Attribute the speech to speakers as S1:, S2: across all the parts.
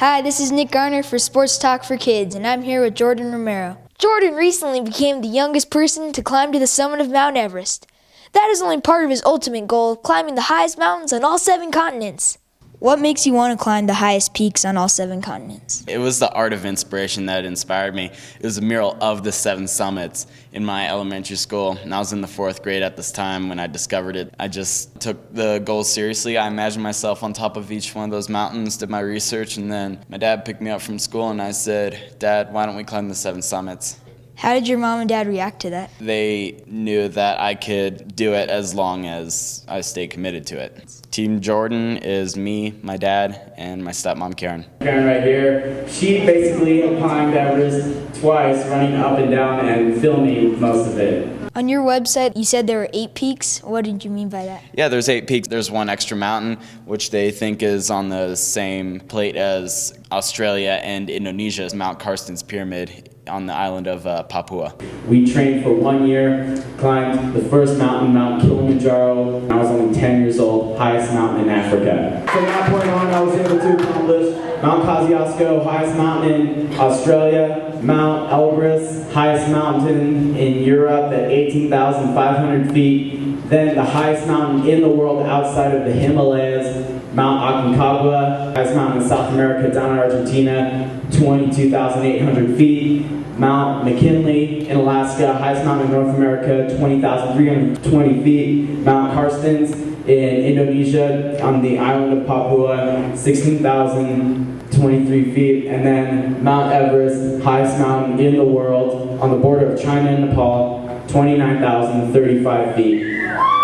S1: Hi, this is Nick Garner for Sports Talk for Kids, and I'm here with Jordan Romero. Jordan recently became the youngest person to climb to the summit of Mount Everest. That is only part of his ultimate goal, climbing the highest mountains on all 7 continents. What makes you want to climb the highest peaks on all 7 continents?
S2: It was the art of inspiration that inspired me. It was a mural of the 7 summits in my elementary school, and I was in the 4th grade at this time when I discovered it. I just took the goals seriously. I imagined myself on top of each one of those mountains, did my research, and then my dad picked me up from school and I said, "Dad, why don't we climb the 7 summits?"
S1: How did your mom and dad react to that?
S2: They knew that I could do it as long as I stayed committed to it. Team Jordan is me, my dad, and my stepmom, Karen.
S3: Karen right here, she basically climbed Everest twice, running up and down and filming most of it.
S1: On your website, you said there were 8 peaks. What did you mean by that?
S2: Yeah, there's 8 peaks. There's one extra mountain, which they think is on the same plate as Australia and Indonesia's Mount Karsten's Pyramid on the island of Papua.
S3: We trained for 1 year, climbed the first mountain, Mount Kilimanjaro. I was only 10 years old, highest mountain in Africa. From that point on, I was able to accomplish Mount Kosciuszko, highest mountain in Australia, Mount Elbrus, highest mountain in Europe at 18,500 feet, then the highest mountain in the world outside of the Himalayas, Mount Aconcagua, highest mountain in South America, down in Argentina, 22,800 feet. Mount McKinley in Alaska, highest mountain in North America, 20,320 feet. Mount Karstens in Indonesia on the island of Papua, 16,023 feet. And then Mount Everest, highest mountain in the world on the border of China and Nepal, 29,035 feet.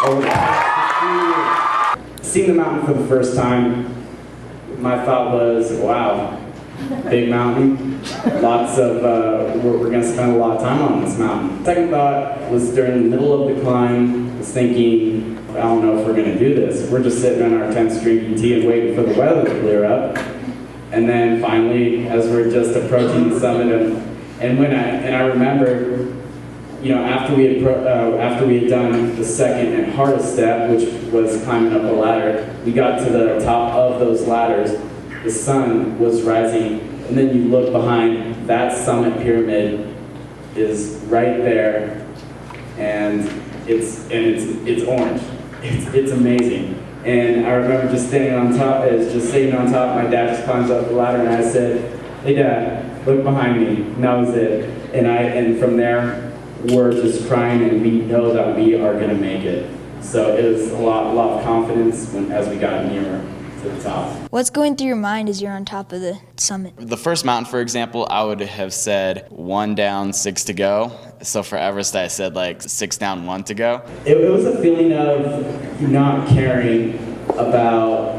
S3: Over the past 2 years, seeing the mountain for the first time, my thought was, wow, big mountain. Lots of, we're going to spend a lot of time on this mountain. Second thought was during the middle of the climb, I was thinking, I don't know if we're going to do this. We're just sitting in our tents drinking tea and waiting for the weather to clear up. And then finally, as we're just approaching the summit, and I remember, you know, after we had done the second and hardest step, which was climbing up a ladder, we got to the top of those ladders. The sun was rising, and then you look behind, that summit pyramid is right there, and it's orange. It's amazing. And I remember just sitting on top. My dad just climbs up the ladder, and I said, "Hey Dad, look behind me." And that was it. And from there, we're just crying, and we know that we are going to make it. So it was a lot of confidence as we got nearer to the top.
S1: What's going through your mind as you're on top of the summit?
S2: The first mountain, for example, I would have said 1 down, 6 to go. So for Everest, I said like 6 down, 1 to go.
S3: It was a feeling of not caring about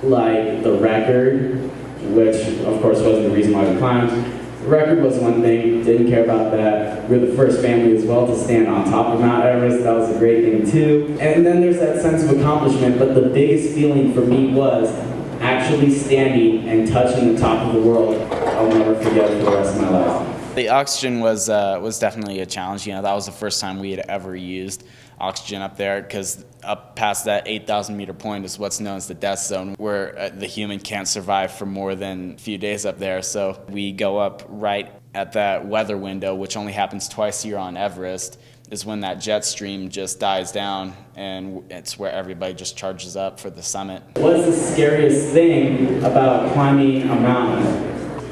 S3: like the record, which of course wasn't the reason why we climbed. The record was one thing, didn't care about that. We're the first family as well to stand on top of Mount Everest. That was a great thing too. And then there's that sense of accomplishment, but the biggest feeling for me was actually standing and touching the top of the world. I'll never forget it for the rest of my life.
S2: The oxygen was definitely a challenge. You know, that was the first time we had ever used oxygen up there, because up past that 8,000 meter point is what's known as the death zone, where the human can't survive for more than a few days up there. So we go up right at that weather window, which only happens twice a year on Everest, is when that jet stream just dies down, and it's where everybody just charges up for the summit.
S3: What's the scariest thing about climbing a mountain?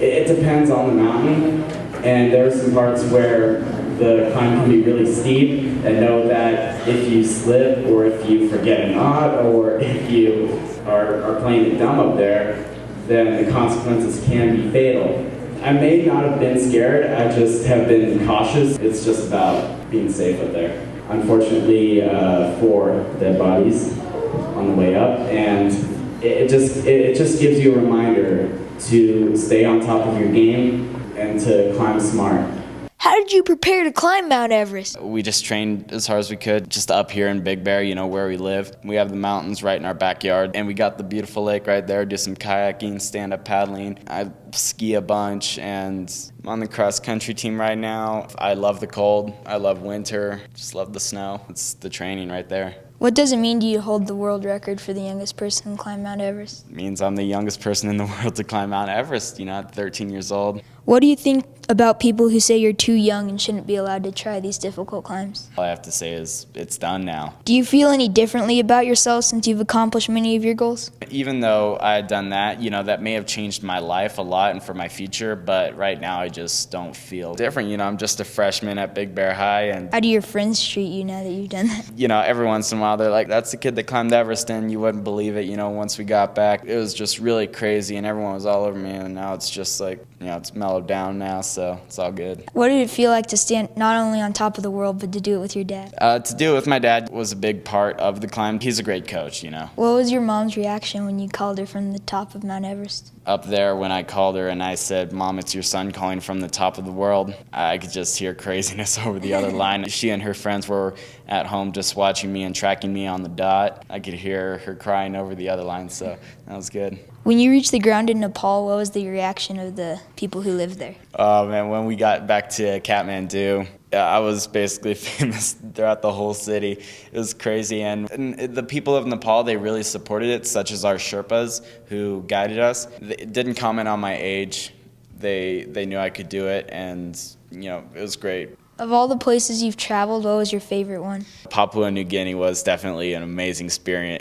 S3: It depends on the mountain, and there are some parts where the climb can be really steep, and know that if you slip, or if you forget a knot, or if you are playing it dumb up there, then the consequences can be fatal. I may not have been scared, I just have been cautious. It's just about being safe up there. Unfortunately, 4 dead bodies on the way up, and it just gives you a reminder to stay on top of your game and to climb smart.
S1: How did you prepare to climb Mount Everest?
S2: We just trained as hard as we could, just up here in Big Bear, you know, where we live. We have the mountains right in our backyard, and we got the beautiful lake right there. Do some kayaking, stand-up paddling. I ski a bunch, and I'm on the cross-country team right now. I love the cold. I love winter. Just love the snow. It's the training right there.
S1: What does it mean to you to hold the world record for the youngest person to climb Mount Everest?
S2: It means I'm the youngest person in the world to climb Mount Everest, at 13 years old.
S1: What do you think about people who say you're too young and shouldn't be allowed to try these difficult climbs?
S2: All I have to say is it's done now.
S1: Do you feel any differently about yourself since you've accomplished many of your goals?
S2: Even though I had done that, that may have changed my life a lot and for my future, but right now I just don't feel different. I'm just a freshman at Big Bear High, and
S1: How do your friends treat you now that you've done that?
S2: every once in a while they're like, that's the kid that climbed Everest, and you wouldn't believe it. Once we got back, it was just really crazy and everyone was all over me, and now it's just like, it's mellowed down now, so it's all good.
S1: What did it feel like to stand not only on top of the world, but to do it with your dad?
S2: To do it with my dad was a big part of the climb. He's a great coach,
S1: What was your mom's reaction when you called her from the top of Mount Everest?
S2: Up there when I called her and I said, Mom, it's your son calling from the top of the world, I could just hear craziness over the other line. She and her friends were at home just watching me and tracking me on the dot. I could hear her crying over the other line, so that was good.
S1: When you reached the ground in Nepal, what was the reaction of the people who lived there?
S2: Oh man, when we got back to Kathmandu, I was basically famous throughout the whole city. It was crazy, and the people of Nepal, they really supported it, such as our Sherpas who guided us. They didn't comment on my age. They knew I could do it, and it was great.
S1: Of all the places you've traveled, what was your favorite one?
S2: Papua New Guinea was definitely an amazing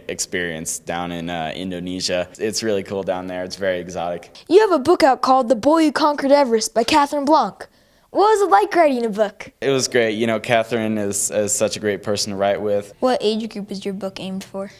S2: experience down in Indonesia. It's really cool down there. It's very exotic.
S1: You have a book out called The Boy Who Conquered Everest by Catherine Blanc. What was it like writing a book?
S2: It was great. Catherine is such a great person to write with.
S1: What age group is your book aimed for?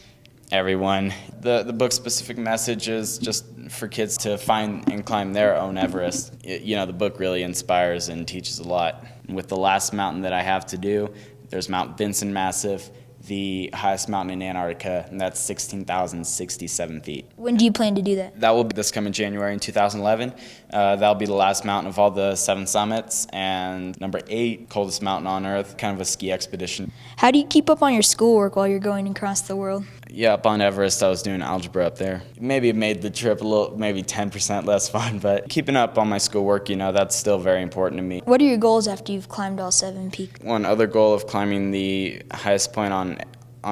S2: Everyone. The book's specific message is just for kids to find and climb their own Everest. The book really inspires and teaches a lot. With the last mountain that I have to do, there's Mount Vinson Massif, the highest mountain in Antarctica, and that's 16,067 feet.
S1: When do you plan to do that?
S2: That will be this coming January in 2011. That'll be the last mountain of all the 7 summits, and number 8, coldest mountain on Earth, kind of a ski expedition.
S1: How do you keep up on your schoolwork while you're going across the world?
S2: Yeah, up on Everest, I was doing algebra up there. Maybe it made the trip a little, maybe 10% less fun, but keeping up on my schoolwork, that's still very important to me.
S1: What are your goals after you've climbed all 7 peaks?
S2: One other goal of climbing the highest point on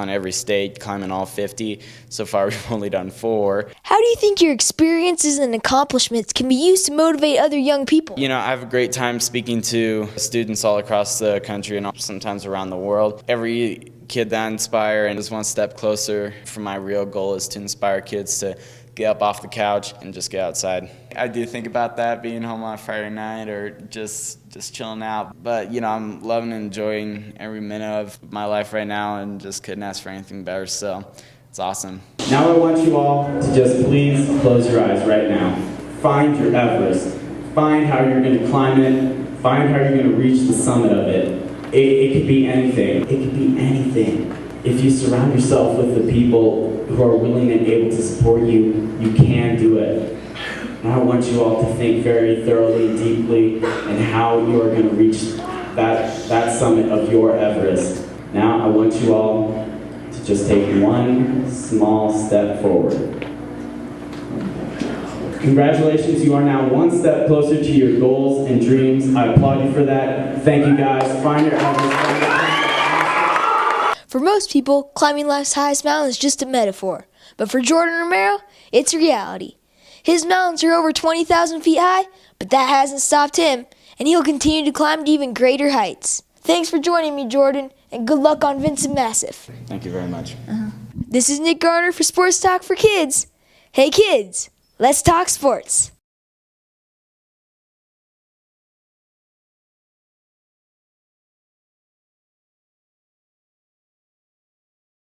S2: every state, climbing all 50. So far, we've only done 4.
S1: How do you think your experiences and accomplishments can be used to motivate other young people?
S2: I have a great time speaking to students all across the country and sometimes around the world. Every kid that I inspire and is one step closer for my real goal is to inspire kids to get up off the couch and just get outside. I do think about that, being home on a Friday night or just chilling out. But, I'm loving and enjoying every minute of my life right now and just couldn't ask for anything better. So it's awesome.
S3: Now I want you all to just please close your eyes right now. Find your Everest. Find how you're going to climb it. Find how you're going to reach the summit of it. It could be anything. It could be anything. If you surround yourself with the people who are willing and able to support you, you can do it. And I want you all to think very thoroughly and deeply and how you are going to reach that summit of your Everest. Now I want you all to just take one small step forward. Congratulations, you are now one step closer to your goals and dreams. I applaud you for that. Thank you guys. Find your Everest.
S1: For most people, climbing life's highest mountain is just a metaphor. But for Jordan Romero, it's reality. His mountains are over 20,000 feet high, but that hasn't stopped him, and he'll continue to climb to even greater heights. Thanks for joining me, Jordan, and good luck on Vinson Massif.
S2: Thank you very much.
S1: This is Nick Garner for Sports Talk for Kids. Hey kids, let's talk sports.